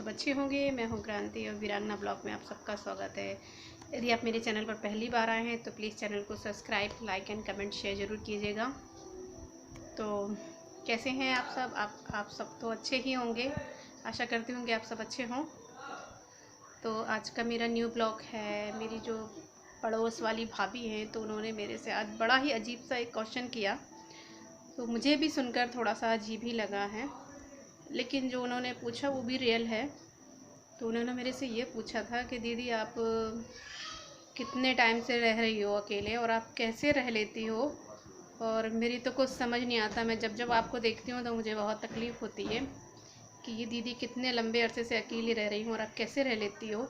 सब अच्छे होंगे। मैं हूं क्रांति और वीरांगना ब्लॉग में आप सबका स्वागत है। यदि आप मेरे चैनल पर पहली बार आए हैं तो प्लीज़ चैनल को subscribe, like and comment share ज़रूर कीजिएगा। तो कैसे हैं आप सब? आप सब तो अच्छे ही होंगे, आशा करती हूँ कि आप सब अच्छे हों। तो आज का मेरा न्यू ब्लॉग है। मेरी जो पड़ोस वाली भाभी हैं तो उन्होंने मेरे से आज बड़ा ही अजीब सा एक क्वेश्चन किया, तो मुझे भी सुनकर थोड़ा सा अजीब ही लगा है, लेकिन जो उन्होंने पूछा वो भी रियल है। तो उन्होंने मेरे से ये पूछा था कि दीदी आप कितने टाइम से रह रही हो अकेले और आप कैसे रह लेती हो, और मेरी तो कुछ समझ नहीं आता। मैं जब जब आपको देखती हूँ तो मुझे बहुत तकलीफ़ होती है कि ये दीदी कितने लंबे अरसे से अकेली रह रही हूँ और आप कैसे रह लेती हो।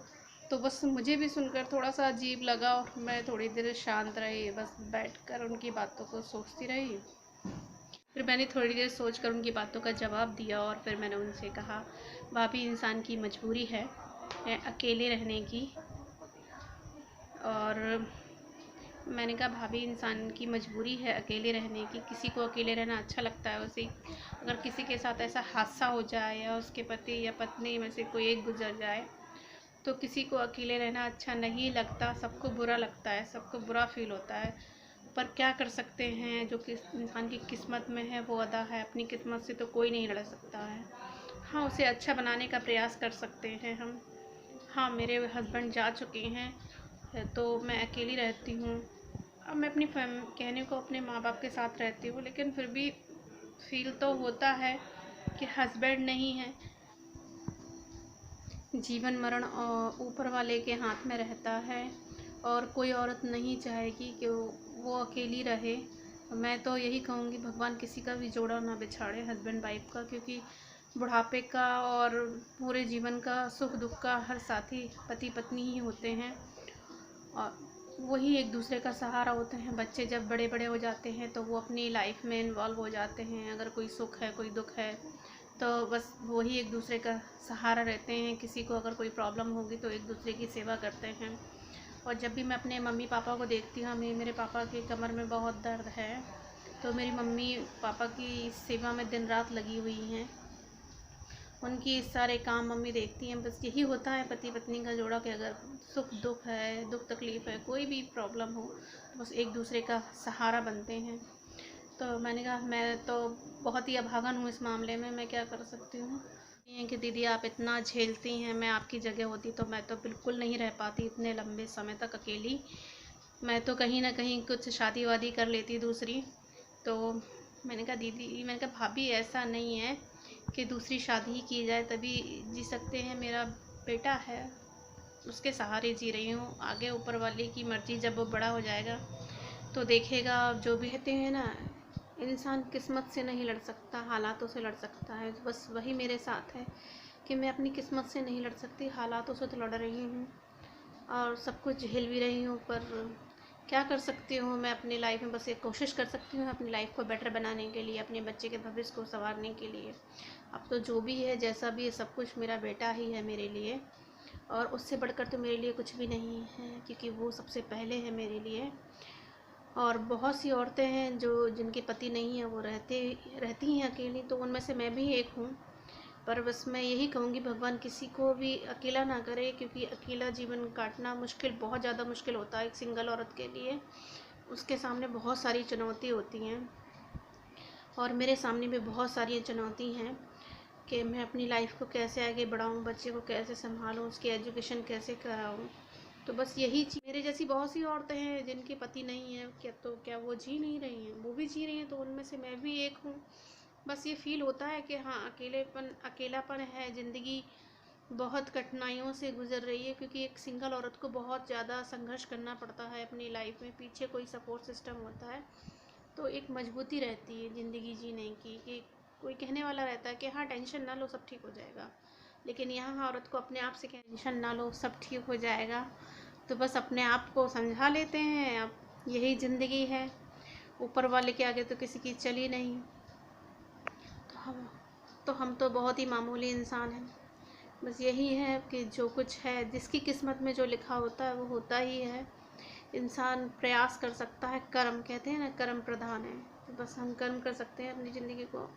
तो बस मुझे भी सुनकर थोड़ा सा अजीब लगा और मैं थोड़ी देर शांत रही, बस बैठकर उनकी बातों को सोचती रही। फिर मैंने थोड़ी देर सोचकर उनकी बातों का जवाब दिया और फिर मैंने उनसे कहा, भाभी इंसान की मजबूरी है अकेले रहने की। और मैंने कहा भाभी इंसान की मजबूरी है अकेले रहने की। किसी को अकेले रहना अच्छा लगता है, उसे अगर किसी के साथ ऐसा हादसा हो जाए या उसके पति या पत्नी में से कोई एक गुजर जाए तो किसी को अकेले रहना अच्छा नहीं लगता, सबको बुरा लगता है, सबको बुरा फील होता है। पर क्या कर सकते हैं, जो कि इंसान की किस्मत में है वो अदा है। अपनी किस्मत से तो कोई नहीं लड़ सकता है। हाँ, उसे अच्छा बनाने का प्रयास कर सकते हैं हम। हाँ, मेरे हस्बैंड जा चुके हैं तो मैं अकेली रहती हूँ। अब मैं अपनी कहने को अपने माँ बाप के साथ रहती हूँ, लेकिन फिर भी फील तो होता है कि हस्बैंड नहीं है। जीवन मरण ऊपर वाले के हाथ में रहता है और कोई औरत नहीं चाहेगी कि वो अकेली रहे। मैं तो यही कहूँगी भगवान किसी का भी जोड़ा ना बिछाड़े हस्बैंड वाइफ का, क्योंकि बुढ़ापे का और पूरे जीवन का सुख दुख का हर साथी पति पत्नी ही होते हैं और वही एक दूसरे का सहारा होते हैं। बच्चे जब बड़े बड़े हो जाते हैं तो वो अपनी लाइफ में इन्वॉल्व हो जाते हैं। अगर कोई सुख है कोई दुख है तो बस वही एक दूसरे का सहारा रहते हैं। किसी को अगर कोई प्रॉब्लम होगी तो एक दूसरे की सेवा करते हैं। और जब भी मैं अपने मम्मी पापा को देखती हूँ, मेरे पापा की कमर में बहुत दर्द है तो मेरी मम्मी पापा की सेवा में दिन रात लगी हुई हैं। उनकी सारे काम मम्मी देखती हैं। बस यही होता है पति पत्नी का जोड़ा कि अगर सुख दुख है, दुख तकलीफ़ है, कोई भी प्रॉब्लम हो तो बस एक दूसरे का सहारा बनते हैं। तो मैंने कहा मैं तो बहुत ही अभागन हूँ इस मामले में, मैं क्या कर सकती हूँ। ये कि दीदी आप इतना झेलती हैं, मैं आपकी जगह होती तो मैं तो बिल्कुल नहीं रह पाती इतने लंबे समय तक अकेली। मैं तो कहीं ना कहीं कुछ शादी वादी कर लेती दूसरी। तो मैंने कहा दीदी, मैंने कहा भाभी ऐसा नहीं है कि दूसरी शादी ही की जाए तभी जी सकते हैं। मेरा बेटा है, उसके सहारे जी रही हूँ। आगे ऊपर वाले की मर्ज़ी, जब वो बड़ा हो जाएगा तो देखेगा। जो भी कहते हैं ना, इंसान किस्मत से नहीं लड़ सकता, हालातों से लड़ सकता है। बस वही मेरे साथ है कि मैं अपनी किस्मत से नहीं लड़ सकती, हालातों से तो लड़ रही हूँ और सब कुछ झेल भी रही हूँ। पर क्या कर सकती हूँ मैं अपनी लाइफ में? बस एक कोशिश कर सकती हूँ अपनी लाइफ को बेटर बनाने के लिए, अपने बच्चे के भविष्य को संवारने के लिए। अब तो जो भी है जैसा भी है सब कुछ मेरा बेटा ही है मेरे लिए, और उससे बढ़कर तो मेरे लिए कुछ भी नहीं है, क्योंकि वो सबसे पहले है मेरे लिए। और बहुत सी औरतें हैं जो जिनके पति नहीं हैं, वो रहती हैं अकेली, तो उनमें से मैं भी एक हूँ। पर बस मैं यही कहूँगी भगवान किसी को भी अकेला ना करे, क्योंकि अकेला जीवन काटना मुश्किल, बहुत ज़्यादा मुश्किल होता है एक सिंगल औरत के लिए। उसके सामने बहुत सारी चुनौती होती हैं और मेरे सामने भी बहुत सारी चुनौती हैं कि मैं अपनी लाइफ को कैसे आगे बढ़ाऊँ, बच्चे को कैसे संभालूँ, उसकी एजुकेशन कैसे कराऊँ। तो बस यही चीज़, मेरे जैसी बहुत सी औरतें हैं जिनके पति नहीं हैं, क्या वो जी नहीं रही हैं? वो भी जी रही हैं, तो उनमें से मैं भी एक हूँ। बस ये फील होता है कि हाँ, अकेलापन है, ज़िंदगी बहुत कठिनाइयों से गुजर रही है, क्योंकि एक सिंगल औरत को बहुत ज़्यादा संघर्ष करना पड़ता है अपनी लाइफ में। पीछे कोई सपोर्ट सिस्टम होता है तो एक मजबूती रहती है ज़िंदगी जीने की, कि कोई कहने वाला रहता है कि हाँ टेंशन ना लो सब ठीक हो जाएगा। लेकिन यहाँ औरत को अपने आप से टेंशन ना लो सब ठीक हो जाएगा, तो बस अपने आप को समझा लेते हैं अब यही ज़िंदगी है, ऊपर वाले के आगे तो किसी की चली नहीं। तो हम तो बहुत ही मामूली इंसान हैं। बस यही है कि जो कुछ है, जिसकी किस्मत में जो लिखा होता है वो होता ही है। इंसान प्रयास कर सकता है, कर्म कहते हैं ना, कर्म प्रधान है। तो बस हम कर्म कर सकते हैं अपनी ज़िंदगी को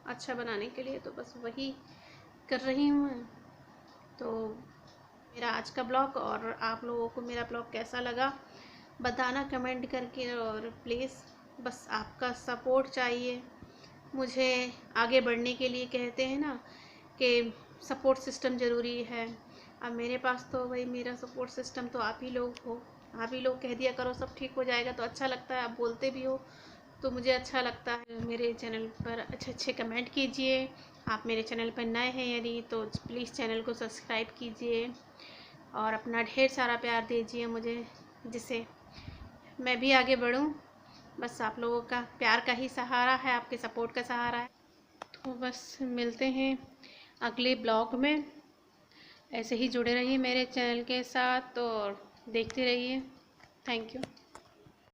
अच्छा बनाने के लिए, तो बस वही कर रही हूँ मैं। तो मेरा आज का ब्लॉग, और आप लोगों को मेरा ब्लॉग कैसा लगा बताना कमेंट करके। और प्लीज़ बस आपका सपोर्ट चाहिए मुझे आगे बढ़ने के लिए। कहते हैं ना कि सपोर्ट सिस्टम ज़रूरी है। अब मेरे पास तो भाई मेरा सपोर्ट सिस्टम तो आप ही लोग हो। आप ही लोग कह दिया करो सब ठीक हो जाएगा तो अच्छा लगता है। आप बोलते भी हो तो मुझे अच्छा लगता है। मेरे चैनल पर अच्छे अच्छे कमेंट कीजिए। आप मेरे चैनल पर नए हैं यदि तो प्लीज़ चैनल को सब्सक्राइब कीजिए और अपना ढेर सारा प्यार दीजिए मुझे, जिससे मैं भी आगे बढ़ूं। बस आप लोगों का प्यार का ही सहारा है, आपके सपोर्ट का सहारा है। तो बस मिलते हैं अगले ब्लॉग में। ऐसे ही जुड़े रहिए मेरे चैनल के साथ और देखते रहिए। Thank you.